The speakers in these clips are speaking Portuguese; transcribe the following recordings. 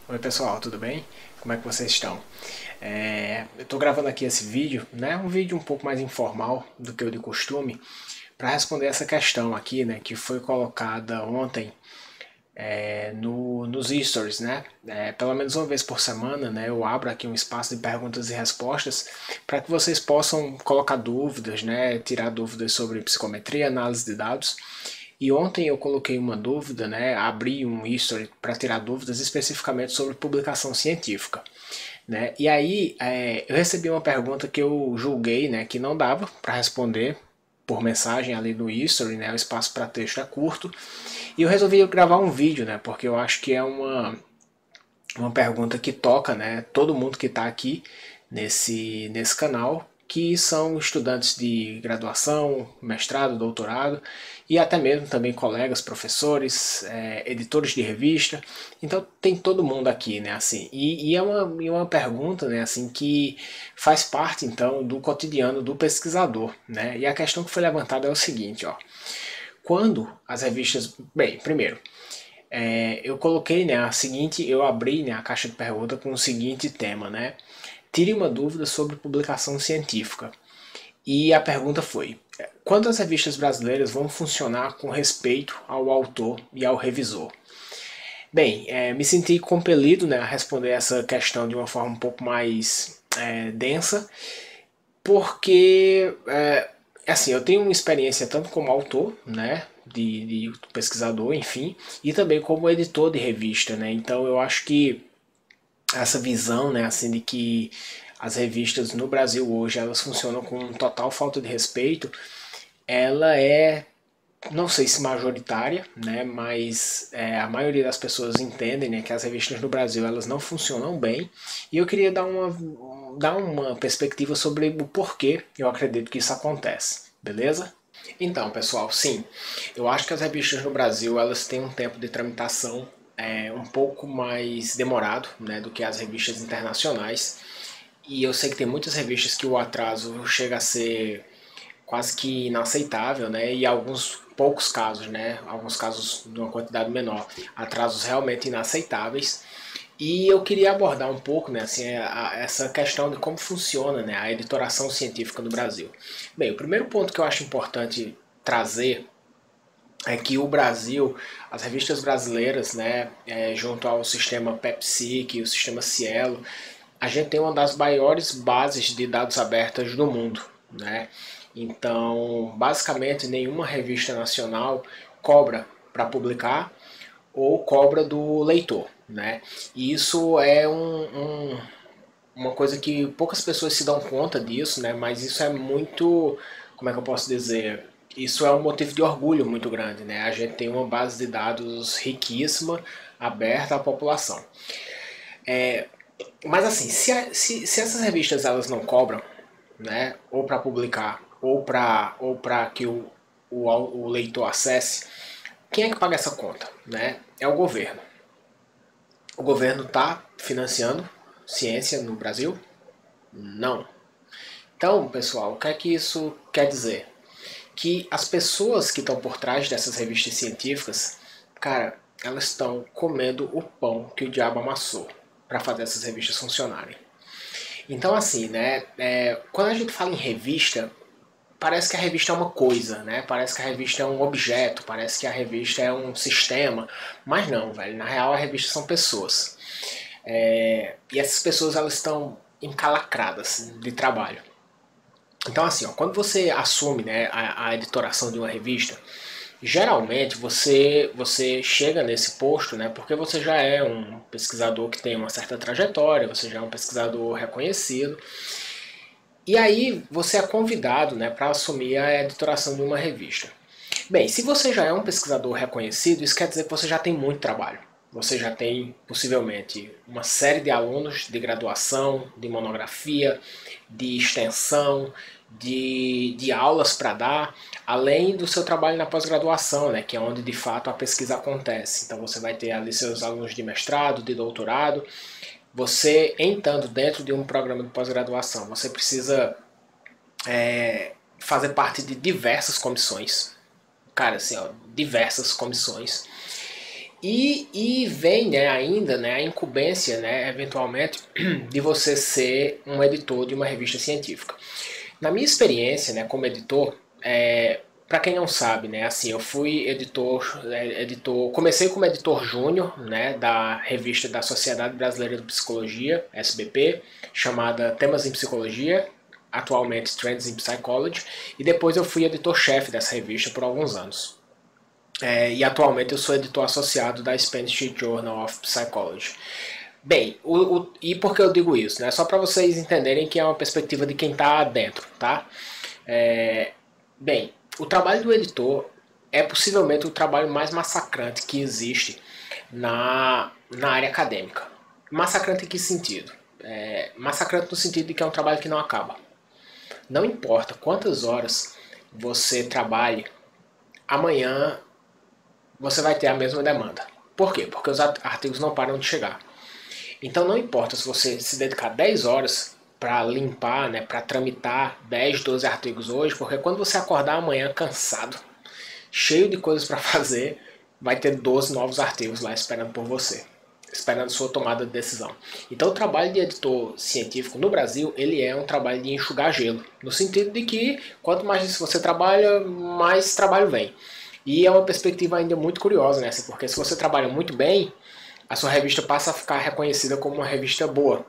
Oi pessoal, tudo bem? Como é que vocês estão? Eu estou gravando aqui esse vídeo, né? Um vídeo um pouco mais informal do que o de costume, para responder essa questão aqui, né? Que foi colocada ontem nos stories, né? Pelo menos uma vez por semana, né? Eu abro aqui um espaço de perguntas e respostas para que vocês possam colocar dúvidas, né? Tirar dúvidas sobre psicometria, análise de dados. E ontem eu coloquei uma dúvida, né? Abri um history para tirar dúvidas especificamente sobre publicação científica, né? E aí eu recebi uma pergunta que eu julguei, né, que não dava para responder por mensagem ali no history, né? O espaço para texto é curto. E eu resolvi gravar um vídeo, né? Porque eu acho que é uma pergunta que toca, né, todo mundo que está aqui nesse canal, que são estudantes de graduação, mestrado, doutorado e até mesmo também colegas, professores, editores de revista. Então tem todo mundo aqui, né, assim. E é uma pergunta, né, assim, que faz parte então do cotidiano do pesquisador, né. E a questão que foi levantada é o seguinte, ó. Quando as revistas, bem, primeiro, eu coloquei, né, eu abri, né, a caixa de pergunta com o seguinte tema, né? Tire uma dúvida sobre publicação científica. E a pergunta foi: quando as revistas brasileiras vão funcionar com respeito ao autor e ao revisor? Bem, me senti compelido, né, a responder essa questão de uma forma um pouco mais densa, porque assim, eu tenho uma experiência tanto como autor, né, de pesquisador, enfim, e também como editor de revista, né. Então eu acho que essa visão, né, assim, de que as revistas no Brasil hoje elas funcionam com total falta de respeito, ela é, não sei se majoritária, né, mas a maioria das pessoas entendem, né, que as revistas no Brasil elas não funcionam bem. E eu queria dar uma perspectiva sobre o porquê eu acredito que isso acontece, beleza? Então, pessoal, sim, eu acho que as revistas no Brasil elas têm um tempo de tramitação um pouco mais demorado, né, do que as revistas internacionais. E eu sei que tem muitas revistas que o atraso chega a ser quase que inaceitável, né? E alguns poucos casos, né? Alguns casos de uma quantidade menor, atrasos realmente inaceitáveis. E eu queria abordar um pouco, né, assim, essa questão de como funciona, né, a editoração científica no Brasil. Bem, o primeiro ponto que eu acho importante trazer é que o Brasil, as revistas brasileiras, né, junto ao sistema PepSic, o sistema Cielo, a gente tem uma das maiores bases de dados abertas do mundo, né? Então, basicamente, nenhuma revista nacional cobra para publicar ou cobra do leitor, né? E isso é uma coisa que poucas pessoas se dão conta disso, né? Mas isso é muito, como é que eu posso dizer? Isso é um motivo de orgulho muito grande, né? A gente tem uma base de dados riquíssima, aberta à população. Mas assim, se essas revistas elas não cobram, né, ou para publicar, ou para que o leitor acesse, quem é que paga essa conta? Né? É o governo. O governo está financiando ciência no Brasil? Não. Então, pessoal, o que é que isso quer dizer? Que as pessoas que estão por trás dessas revistas científicas, cara, elas estão comendo o pão que o diabo amassou para fazer essas revistas funcionarem. Então, assim, né? Quando a gente fala em revista, parece que a revista é uma coisa, né? Parece que a revista é um objeto, parece que a revista é um sistema. Mas não, velho. Na real, a revista são pessoas. E essas pessoas, elas estão encalacradas de trabalho. Então, assim, ó, quando você assume, né, a editoração de uma revista, geralmente você chega nesse posto, né, porque você já é um pesquisador que tem uma certa trajetória, você já é um pesquisador reconhecido, e aí você é convidado, né, para assumir a editoração de uma revista. Bem, se você já é um pesquisador reconhecido, isso quer dizer que você já tem muito trabalho. Você já tem possivelmente uma série de alunos de graduação, de monografia, de extensão, de aulas para dar, além do seu trabalho na pós-graduação, né, que é onde de fato a pesquisa acontece. Então você vai ter ali seus alunos de mestrado, de doutorado. Você entrando dentro de um programa de pós-graduação, você precisa fazer parte de diversas comissões. Cara, assim, ó, diversas comissões. E vem, né, ainda, né, a incumbência, né, eventualmente, de você ser um editor de uma revista científica. Na minha experiência, né, como editor, para quem não sabe, né, assim, eu fui editor, comecei como editor júnior, né, da revista da Sociedade Brasileira de Psicologia, SBP, chamada Temas em Psicologia, atualmente Trends in Psychology, e depois eu fui editor-chefe dessa revista por alguns anos. E atualmente eu sou editor associado da Spanish Journal of Psychology. Bem, e por que eu digo isso? Né? Só para vocês entenderem que é uma perspectiva de quem está dentro, tá? Bem, o trabalho do editor é possivelmente o trabalho mais massacrante que existe na área acadêmica. Massacrante em que sentido? Massacrante no sentido de que é um trabalho que não acaba. Não importa quantas horas você trabalhe, amanhã você vai ter a mesma demanda. Por quê? Porque os artigos não param de chegar. Então não importa se você se dedicar 10 horas para limpar, né, para tramitar 10, 12 artigos hoje, porque quando você acordar amanhã cansado, cheio de coisas para fazer, vai ter 12 novos artigos lá esperando por você, esperando sua tomada de decisão. Então o trabalho de editor científico no Brasil, ele é um trabalho de enxugar gelo, no sentido de que quanto mais você trabalha, mais trabalho vem. E é uma perspectiva ainda muito curiosa nessa, porque se você trabalha muito bem, a sua revista passa a ficar reconhecida como uma revista boa,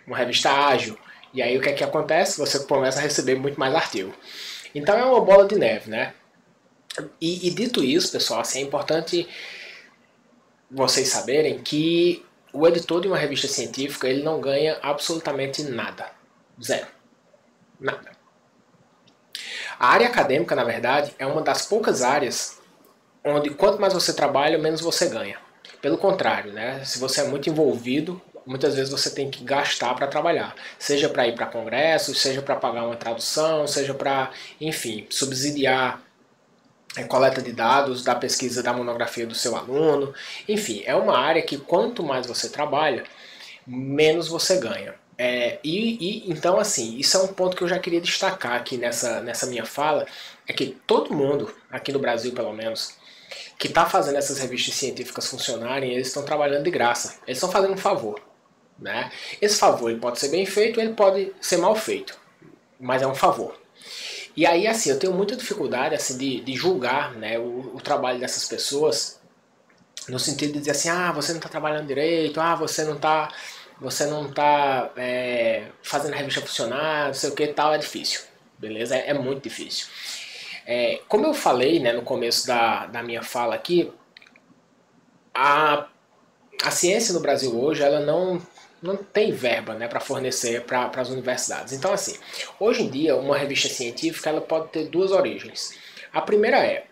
uma revista ágil. E aí o que é que acontece? Você começa a receber muito mais artigo. Então é uma bola de neve, né? E dito isso, pessoal, assim, é importante vocês saberem que o editor de uma revista científica, ele não ganha absolutamente nada. Zero. Nada. A área acadêmica, na verdade, é uma das poucas áreas onde quanto mais você trabalha, menos você ganha. Pelo contrário, né? Se você é muito envolvido, muitas vezes você tem que gastar para trabalhar. Seja para ir para congressos, seja para pagar uma tradução, seja para, enfim, subsidiar coleta de dados da pesquisa da monografia do seu aluno. Enfim, é uma área que quanto mais você trabalha, menos você ganha. Então, assim, isso é um ponto que eu já queria destacar aqui nessa minha fala, é que todo mundo, aqui no Brasil pelo menos, que está fazendo essas revistas científicas funcionarem, eles estão trabalhando de graça. Eles estão fazendo um favor. Né? Esse favor ele pode ser bem feito, ele pode ser mal feito, mas é um favor. E aí, assim, eu tenho muita dificuldade assim, de julgar, né, o trabalho dessas pessoas, no sentido de dizer assim, ah, você não está trabalhando direito, ah, você não tá fazendo a revista funcionar, não sei o que tal, é difícil. Beleza? É muito difícil. Como eu falei, né, no começo da minha fala aqui, a ciência no Brasil hoje ela não tem verba, né, para fornecer para as universidades. Então, assim, hoje em dia, uma revista científica ela pode ter duas origens. A primeira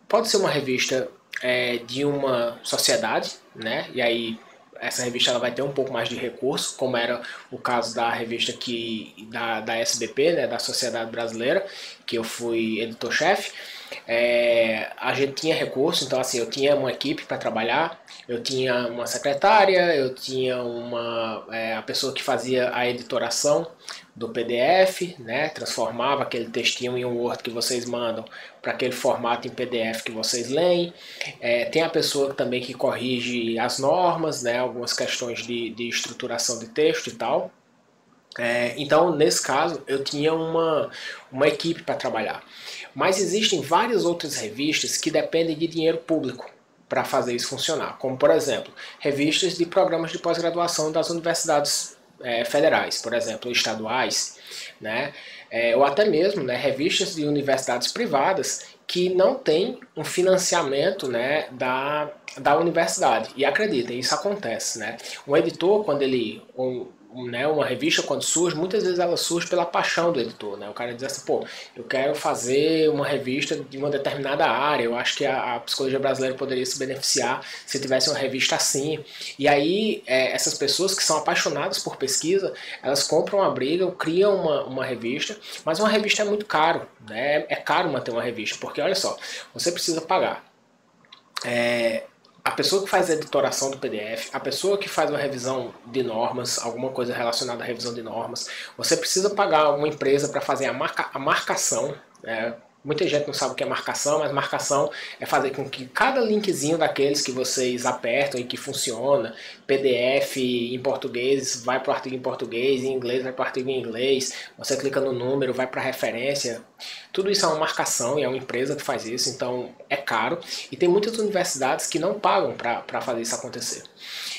pode ser uma revista de uma sociedade, né, e aí essa revista ela vai ter um pouco mais de recurso, como era o caso da revista da SBP, né, da Sociedade Brasileira, que eu fui editor-chefe. A gente tinha recurso, então assim, eu tinha uma equipe para trabalhar, eu tinha uma secretária, eu tinha a pessoa que fazia a editoração do PDF, né, transformava aquele textinho em um Word que vocês mandam para aquele formato em PDF que vocês leem. Tem a pessoa também que corrige as normas, né, algumas questões de estruturação de texto e tal. Então, nesse caso, eu tinha uma equipe para trabalhar. Mas existem várias outras revistas que dependem de dinheiro público para fazer isso funcionar. Como, por exemplo, revistas de programas de pós-graduação das universidades federais, por exemplo, estaduais, né? Ou até mesmo, né, revistas de universidades privadas que não têm um financiamento, né, da universidade. E acreditem, isso acontece. Né? Um editor, quando uma revista quando surge, muitas vezes ela surge pela paixão do editor, né? O cara diz assim, pô, eu quero fazer uma revista de uma determinada área, eu acho que a psicologia brasileira poderia se beneficiar se tivesse uma revista assim. E aí essas pessoas que são apaixonadas por pesquisa, elas compram a briga, criam uma revista, mas uma revista é muito caro, né? É caro manter uma revista, porque olha só, você precisa pagar a pessoa que faz a editoração do PDF, a pessoa que faz uma revisão de normas, alguma coisa relacionada à revisão de normas, você precisa pagar uma empresa para fazer a marcação, né? Muita gente não sabe o que é marcação, mas marcação é fazer com que cada linkzinho daqueles que vocês apertam e que funciona, PDF em português vai para o artigo em português, em inglês vai para o artigo em inglês, você clica no número, vai para a referência. Tudo isso é uma marcação e é uma empresa que faz isso, então é caro. E tem muitas universidades que não pagam para fazer isso acontecer.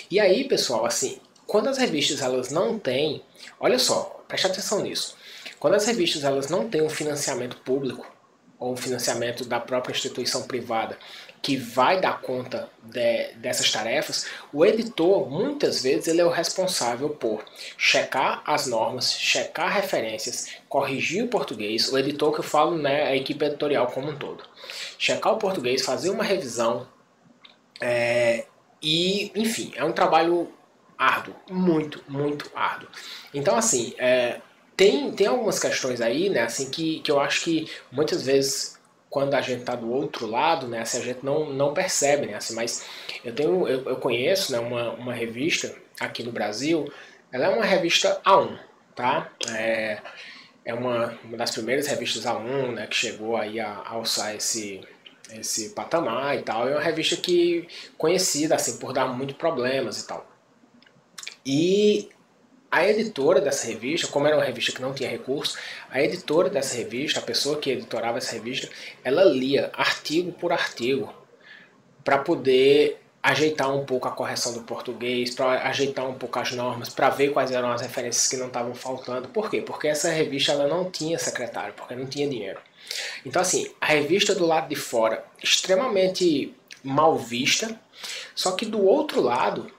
E aí, pessoal, assim, quando as revistas elas não têm, olha só, preste atenção nisso. Quando as revistas elas não têm um financiamento público, ou um financiamento da própria instituição privada que vai dar conta dessas tarefas, o editor, muitas vezes, ele é o responsável por checar as normas, checar referências, corrigir o português, o editor que eu falo, né, a equipe editorial como um todo. Checar o português, fazer uma revisão, e, enfim, é um trabalho árduo, muito, muito árduo. Então, assim, tem algumas questões aí, né, assim, que eu acho que muitas vezes quando a gente está do outro lado, né, assim, a gente não percebe, né, assim, mas eu conheço, né, uma revista aqui no Brasil, ela é uma revista A1, tá? É uma das primeiras revistas A1, né, que chegou aí a alçar esse patamar e tal. É uma revista que conhecida assim por dar muito problemas e tal. E a editora dessa revista, como era uma revista que não tinha recurso, a editora dessa revista, a pessoa que editorava essa revista, ela lia artigo por artigo para poder ajeitar um pouco a correção do português, para ajeitar um pouco as normas, para ver quais eram as referências que não estavam faltando. Por quê? Porque essa revista ela não tinha secretário, porque não tinha dinheiro. Então, assim, a revista do lado de fora, extremamente mal vista, só que do outro lado,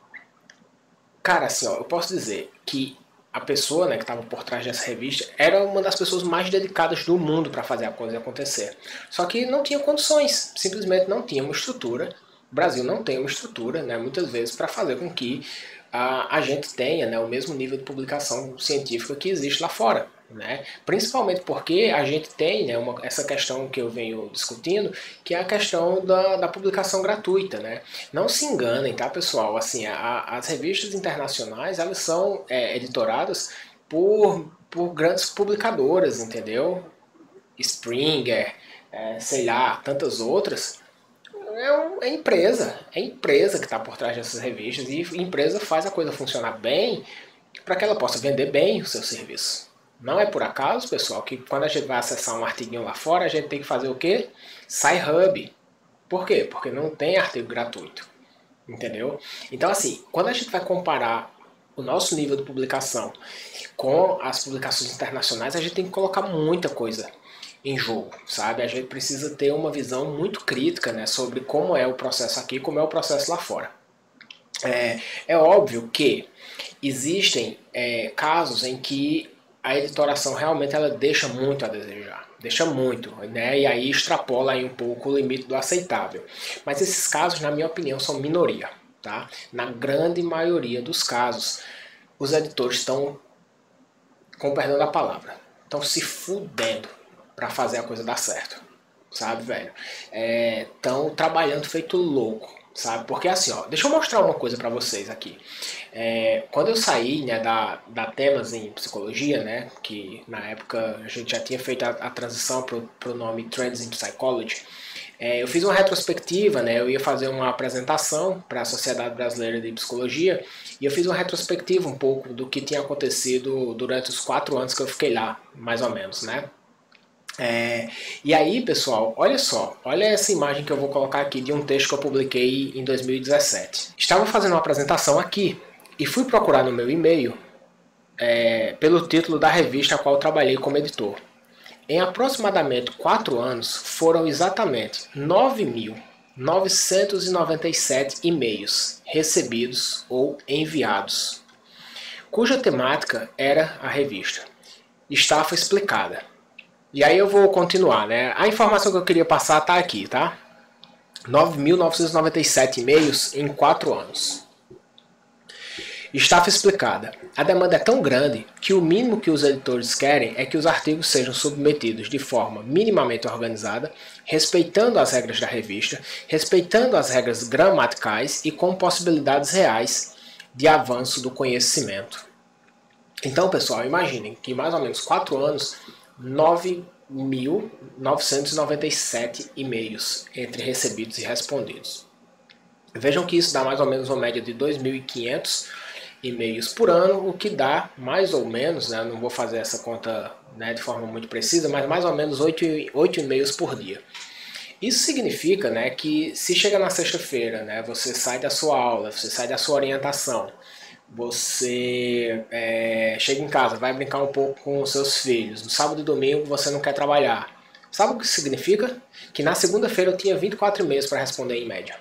cara, assim, ó, eu posso dizer que a pessoa, né, que estava por trás dessa revista era uma das pessoas mais dedicadas do mundo para fazer a coisa acontecer. Só que não tinha condições, simplesmente não tinha uma estrutura. O Brasil não tem uma estrutura, né, muitas vezes, para fazer com que a gente tenha, né, o mesmo nível de publicação científica que existe lá fora. Né? Principalmente porque a gente tem, né, essa questão que eu venho discutindo, que é a questão da publicação gratuita. Né? Não se enganem, tá, pessoal? Assim, as revistas internacionais elas são editoradas por grandes publicadoras, entendeu? Springer, sei lá, tantas outras. É empresa que está por trás dessas revistas e a empresa faz a coisa funcionar bem para que ela possa vender bem o seu serviço. Não é por acaso, pessoal, que quando a gente vai acessar um artiguinho lá fora, a gente tem que fazer o quê? Sci-Hub. Por quê? Porque não tem artigo gratuito. Entendeu? Então, assim, quando a gente vai comparar o nosso nível de publicação com as publicações internacionais, a gente tem que colocar muita coisa em jogo, sabe? A gente precisa ter uma visão muito crítica, né, sobre como é o processo aqui e como é o processo lá fora. É óbvio que existem casos em que a editoração realmente ela deixa muito a desejar, deixa muito, né? E aí extrapola aí um pouco o limite do aceitável. Mas esses casos, na minha opinião, são minoria, tá? Na grande maioria dos casos, os editores estão, com perdão da palavra, estão se fudendo para fazer a coisa dar certo, sabe, velho? Estão trabalhando feito louco, sabe? Porque assim, ó, deixa eu mostrar uma coisa para vocês aqui. Quando eu saí, né, da Temas em Psicologia, né, que na época a gente já tinha feito a transição pro nome Trends in Psychology, eu fiz uma retrospectiva, né, eu ia fazer uma apresentação para a Sociedade Brasileira de Psicologia e eu fiz uma retrospectiva um pouco do que tinha acontecido durante os 4 anos que eu fiquei lá, mais ou menos, né? E aí, pessoal, olha só, olha essa imagem que eu vou colocar aqui de um texto que eu publiquei em 2017. Estava fazendo uma apresentação aqui e fui procurar no meu e-mail pelo título da revista a qual eu trabalhei como editor. Em aproximadamente 4 anos, foram exatamente 9.997 e-mails recebidos ou enviados, cuja temática era a revista. Estafa explicada. E aí eu vou continuar, né? A informação que eu queria passar tá aqui, tá? 9.997 e-mails em 4 anos. Estafa explicada. A demanda é tão grande que o mínimo que os editores querem é que os artigos sejam submetidos de forma minimamente organizada, respeitando as regras da revista, respeitando as regras gramaticais e com possibilidades reais de avanço do conhecimento. Então, pessoal, imaginem que em mais ou menos 4 anos, 1.997 e-mails entre recebidos e respondidos. Vejam que isso dá mais ou menos uma média de 2.500 e-mails por ano, o que dá mais ou menos, né, não vou fazer essa conta, né, de forma muito precisa, mas mais ou menos 8 e-mails por dia. Isso significa, né, que se chega na sexta-feira, né, você sai da sua aula, você sai da sua orientação, você chega em casa, vai brincar um pouco com os seus filhos, no sábado e domingo você não quer trabalhar. Sabe o que isso significa? Que na segunda-feira eu tinha 24 e-mails para responder em média.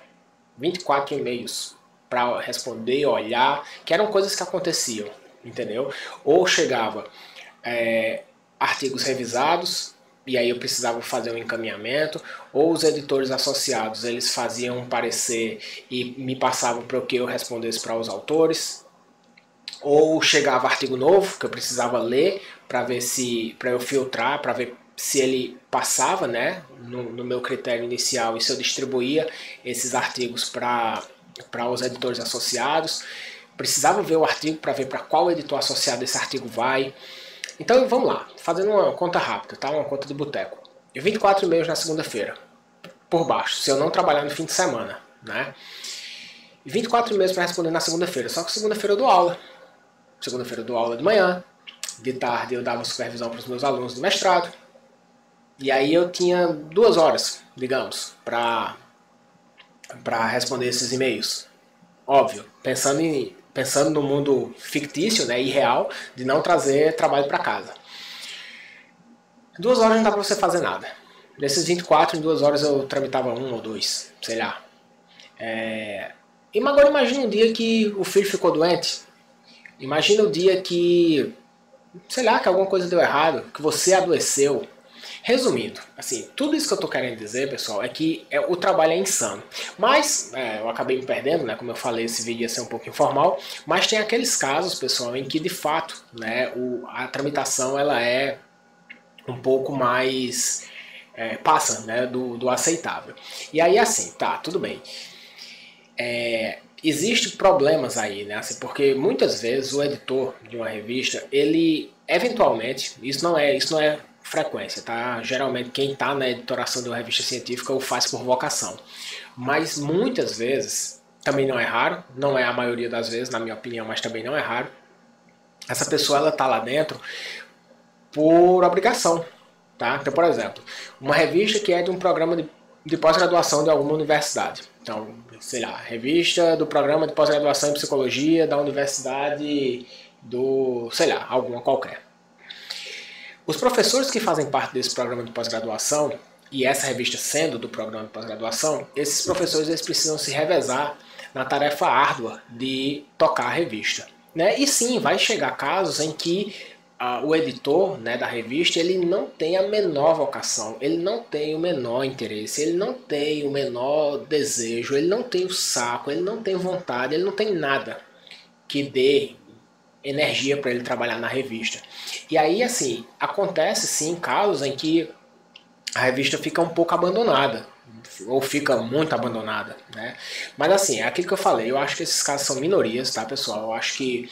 24 e-mails para responder, olhar, que eram coisas que aconteciam, entendeu? Ou chegava artigos revisados, e aí eu precisava fazer um encaminhamento, ou os editores associados, eles faziam um parecer e me passavam para que eu respondesse para os autores, ou chegava artigo novo que eu precisava ler para ver se, para eu filtrar, para ver se ele passava, né, no meu critério inicial, e se eu distribuía esses artigos para os editores associados. Precisava ver o artigo para ver para qual editor associado esse artigo vai. Então vamos lá, fazendo uma conta rápida, tá? Uma conta de boteco. 24 e-mails na segunda-feira, por baixo, se eu não trabalhar no fim de semana, né? 24 e-mails para responder na segunda-feira, só que segunda-feira eu dou aula. Segunda-feira eu dou aula de manhã, de tarde eu dava supervisão para os meus alunos do mestrado. E aí eu tinha 2 horas, digamos, para responder esses e-mails. Óbvio, pensando no mundo fictício, né, irreal, de não trazer trabalho para casa. 2 horas não dá para você fazer nada. Desses 24, em 2 horas eu tramitava 1 ou 2, sei lá. Agora imagine um dia que o filho ficou doente. Imagina o dia que, sei lá, que alguma coisa deu errado, que você adoeceu. Resumindo, assim, tudo isso que eu estou querendo dizer, pessoal, é que o trabalho é insano. Mas, eu acabei me perdendo, né? Como eu falei, esse vídeo ia ser um pouco informal. Mas tem aqueles casos, pessoal, em que de fato, né, a tramitação ela é um pouco mais passa, né, do aceitável. E aí, assim, tá, tudo bem. Existem problemas aí, né? Assim, porque muitas vezes o editor de uma revista, ele eventualmente, isso não é frequência, tá? Geralmente quem está na editoração de uma revista científica o faz por vocação. Mas muitas vezes, também não é raro, não é a maioria das vezes, na minha opinião, mas também não é raro, essa pessoa ela tá lá dentro por obrigação, tá? Então, por exemplo, uma revista que é de um programa de pós-graduação de alguma universidade. Então, sei lá, revista do programa de pós-graduação em psicologia da universidade do, sei lá, alguma qualquer. Os professores que fazem parte desse programa de pós-graduação, e essa revista sendo do programa de pós-graduação, esses professores eles precisam se revezar na tarefa árdua de tocar a revista, né? E sim, vai chegar casos em que o editor, né, da revista, ele não tem a menor vocação, ele não tem o menor interesse, ele não tem o menor desejo, ele não tem o saco, ele não tem vontade, ele não tem nada que dê energia para ele trabalhar na revista. E aí, assim, acontece sim casos em que a revista fica um pouco abandonada, ou fica muito abandonada, né? Mas assim, é aquilo que eu falei, eu acho que esses casos são minorias, tá, pessoal? Eu acho que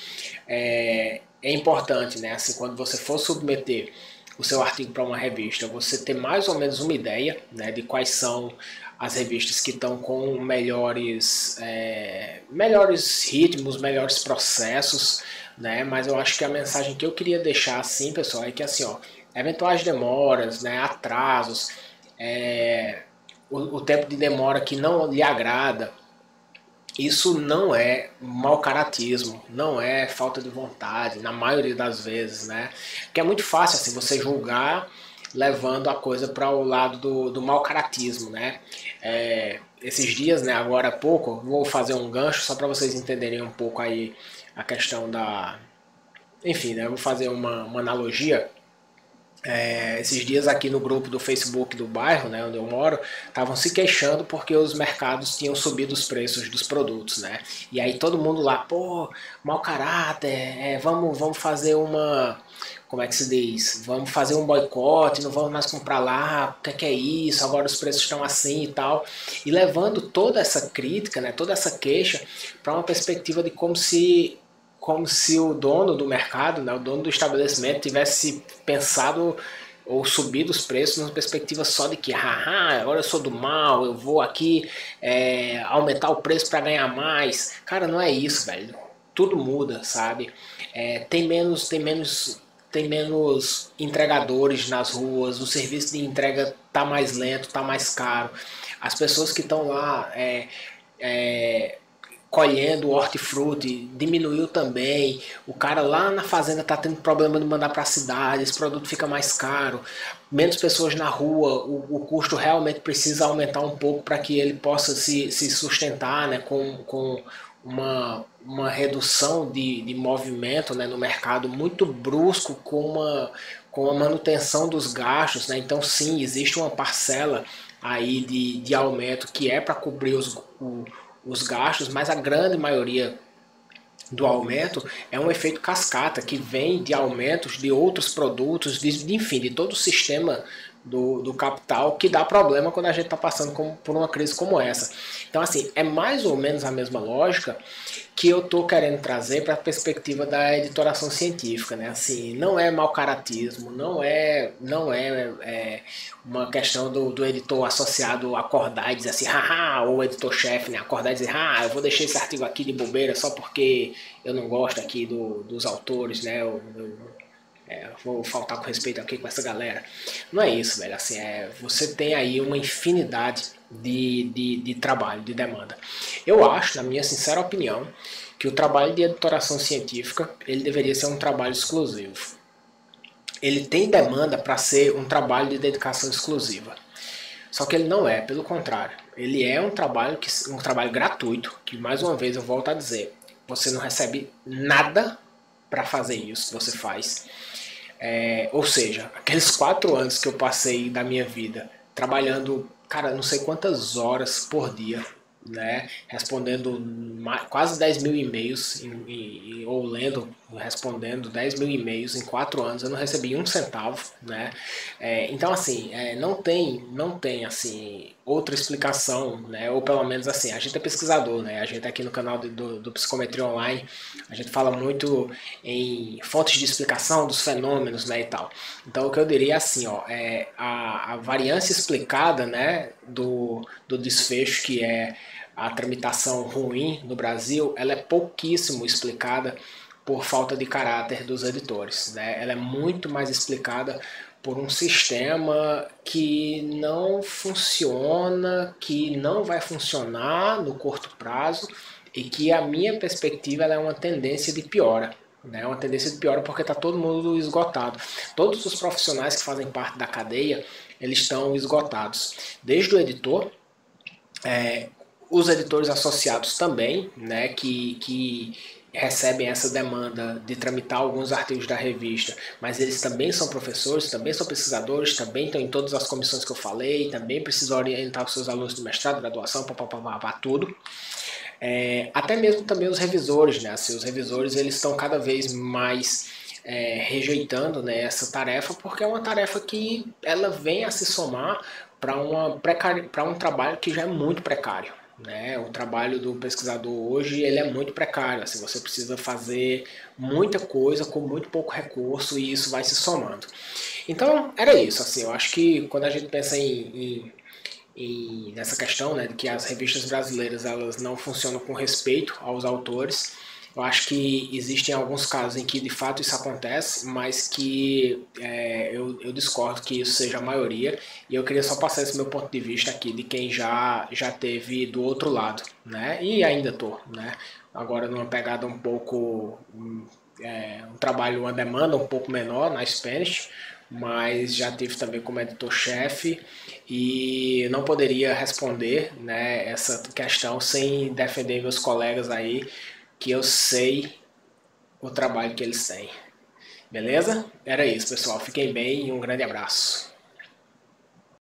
é importante, né, assim, quando você for submeter o seu artigo para uma revista, você ter mais ou menos uma ideia, né, de quais são as revistas que estão com melhores ritmos, melhores processos, né? Mas eu acho que a mensagem que eu queria deixar, assim, pessoal, é que assim, ó, eventuais demoras, né, atrasos, o tempo de demora que não lhe agrada, isso não é mau caratismo, não é falta de vontade, na maioria das vezes, né? Porque é muito fácil assim, você julgar levando a coisa para o lado do mau caratismo, né? Esses dias, né, agora há pouco, vou fazer um gancho só para vocês entenderem um pouco aí a questão da... Enfim, né, eu vou fazer uma analogia. Esses dias aqui no grupo do Facebook do bairro, né, onde eu moro, estavam se queixando porque os mercados tinham subido os preços dos produtos, né? E aí todo mundo lá, pô, mau caráter, vamos fazer uma, como é que se diz? Vamos fazer um boicote, não vamos mais comprar lá, o que é isso? Agora os preços estão assim e tal. E levando toda essa crítica, né, toda essa queixa para uma perspectiva de como se o dono do mercado, né, o dono do estabelecimento tivesse pensado ou subir os preços numa perspectiva só de que, haha, agora eu sou do mal, eu vou aqui aumentar o preço para ganhar mais. Cara, não é isso, velho. Tudo muda, sabe? Tem menos entregadores nas ruas, o serviço de entrega tá mais lento, tá mais caro. As pessoas que estão lá é, colhendo hortifruti diminuiu também. O cara lá na fazenda tá tendo problema de mandar para a cidade, esse produto fica mais caro. Menos pessoas na rua, o custo realmente precisa aumentar um pouco para que ele possa se sustentar, né, com uma redução de movimento, né, no mercado muito brusco, com a manutenção dos gastos, né? Então sim, existe uma parcela aí de aumento que é para cobrir os gastos, mas a grande maioria do aumento é um efeito cascata que vem de aumentos de outros produtos, enfim, de todo o sistema do capital que dá problema quando a gente está passando por uma crise como essa. Então, assim, é mais ou menos a mesma lógica que eu estou querendo trazer para a perspectiva da editoração científica, né? Assim, não é mau caratismo, não é uma questão do editor associado acordar e dizer assim, haha, ou o editor-chefe, né? Acordar e dizer, eu vou deixar esse artigo aqui de bobeira só porque eu não gosto aqui dos autores, né? Vou faltar com respeito aqui com essa galera. Não é isso, velho. Assim, você tem aí uma infinidade de trabalho, de demanda. Eu acho, na minha sincera opinião, que o trabalho de editoração científica ele deveria ser um trabalho exclusivo. Ele tem demanda para ser um trabalho de dedicação exclusiva. Só que ele não é, pelo contrário. Ele é um trabalho gratuito, que mais uma vez eu volto a dizer, você não recebe nada para fazer isso que você faz. Ou seja, aqueles 4 anos que eu passei da minha vida trabalhando, cara, não sei quantas horas por dia, né, respondendo quase 10 mil e-mails, ou respondendo 10 mil e-mails em 4 anos, eu não recebi um centavo, né? Então, assim, não tem, assim, outra explicação, né? Ou pelo menos, assim, a gente é pesquisador, né? A gente aqui no canal do Psicometria Online, a gente fala muito em fontes de explicação dos fenômenos, né, e tal. Então, o que eu diria é assim, ó, a variância explicada, né, do desfecho, que é a tramitação ruim no Brasil, ela é pouquíssimo explicada por falta de caráter dos editores, né? Ela é muito mais explicada por um sistema que não funciona, que não vai funcionar no curto prazo e que a minha perspectiva ela é uma tendência de piora. Né? Uma tendência de piora porque está todo mundo esgotado. Todos os profissionais que fazem parte da cadeia, eles estão esgotados. Desde o editor, os editores associados também, né, que recebem essa demanda de tramitar alguns artigos da revista, mas eles também são professores, também são pesquisadores, também estão em todas as comissões que eu falei, também precisam orientar os seus alunos do mestrado, graduação, tudo. Até mesmo também os revisores, né? Assim, os revisores eles estão cada vez mais rejeitando, né, essa tarefa, porque é uma tarefa que ela vem a se somar para um trabalho que já é muito precário. Né? O trabalho do pesquisador hoje ele é muito precário, assim, você precisa fazer muita coisa com muito pouco recurso e isso vai se somando. Então era isso, assim, eu acho que quando a gente pensa nessa questão, né, de que as revistas brasileiras elas não funcionam com respeito aos autores, eu acho que existem alguns casos em que de fato isso acontece, mas que eu discordo que isso seja a maioria, e eu queria só passar esse meu ponto de vista aqui de quem já teve do outro lado, né? E ainda tô, né? Agora numa pegada um pouco, um trabalho, uma demanda um pouco menor na Spanish, mas já tive também como editor-chefe e não poderia responder, né, essa questão sem defender meus colegas aí, que eu sei o trabalho que eles têm. Beleza? Era isso, pessoal. Fiquem bem e um grande abraço.